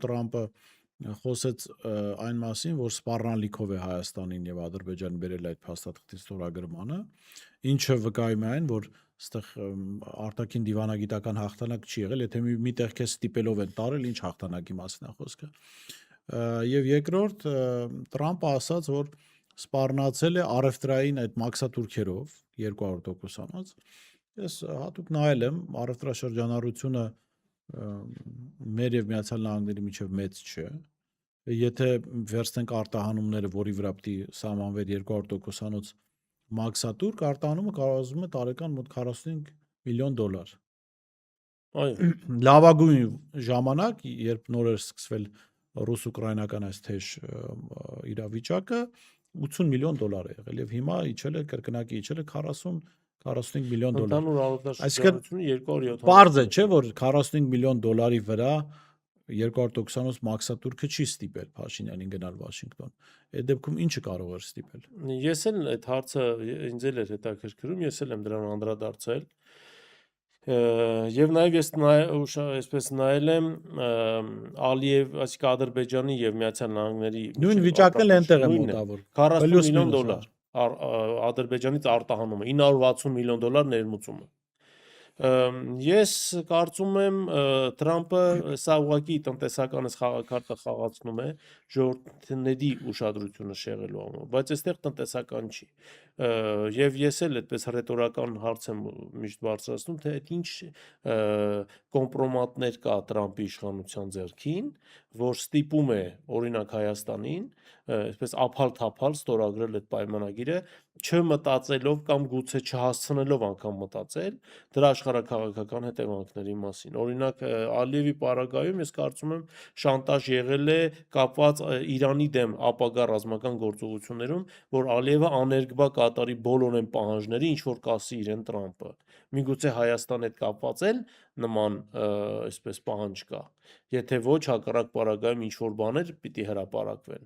Տրամպը խոսեց այն մասին, որ սպառնալիքով է Հայաստանին եւ Ադրբեջանին բերել այդ փաստաթղթի ստորագրմանը, ինչը վկայում է այն, որ այստեղ արտաքին դիվանագիտական հաղթանակ չի եղել, եթե միտեղ քեզ ստիպելով են տարել, ինչ հաղթանակի մասին է խոսքը։ Եվ երկրորդ Տրամպը ասաց, որ սպառնացել է առևտրային այդ մաքսատուրքերով 200%-անոց։ Ես հատուկ նայել եմ, առևտրաշրջանառությունը մեր եւ Միացյալ Նահանգների միջև մեծ չէ։ Եթե վերցնենք արտահանումները, որի վրա պետք է սահմանվեր 200%-անոց մաքսատուրք, արտահանումը կարողացնում է տարեկան մոտ $45 միլիոն։ Այո։ Լավագույն ժամանակ, երբ նոր էր սկսվել ռուս-ուկրաինական այս թեժ իրավիճակը, $80 միլիոն է եղել եւ հիմա իջել է կրկնակի իջել է 40-45 միլիոն $։ Ընդհանուր առևտրաշրջանությունը 270 Պարզ է, չէ, որ $45 միլիոն վրա 200%-անոց մաքսատուրքը չի ստիպել Փաշինյանին գնալ Վաշինգտոն։ Այդ դեպքում ինչը կարող էր ստիպել։ Ես էլ այդ հարցը ինձ էլ էր հետաքրքրում, ես էլ եմ դրան անդրադարձել։ Եվ նաև ես այսպես նայել եմ Ալիև, այսինքն Ադրբեջանի եւ Միացյալ Նահանգների նույն վիճակն էլ այնտեղ է մոտավոր։ $40 միլիոն Ադրբեջանից արտահանումը, $960 միլիոն ներմուծումը։ Ես կարծում եմ Տրամպը սա ուղղակի տնտեսական խաղակարգը խաղացնում է ժողովրդների ուշադրությունը շեղելու համար, բայց այստեղ տնտեսական չի։ Եվ ես էլ այդպես ռետորական հարց եմ միշտ բարձրացնում, թե այդ ինչ կոմպրոմատներ կա Տրամպի իշխանության ձեռքին, որ ստիպում է օրինակ Հայաստանին այսպես ափալ-թափալ ստորագրել այդ պայմանագիրը, չմտածելով կամ գուցե չհասցնելով անգամ մտածել դրա աշխարհաքաղաքական հետևանքների մասին։ Օրինակ Ալիևի պարագայում ես կարծում եմ շանտաժ եղել է կապված Իրանի դեմ ապագա ռազմական գործողություններում, որ Ալիևը աներկբա կատարի բոլոր այն պահանջների, ինչ որ կասի իրեն Տրամպը։ Միգուցե Հայաստանի հետ կապված էլ նման այսպես պահանջ կա։ Եթե ոչ, հակառակ պարագայում ինչ որ բաներ պիտի հրապարակվեն։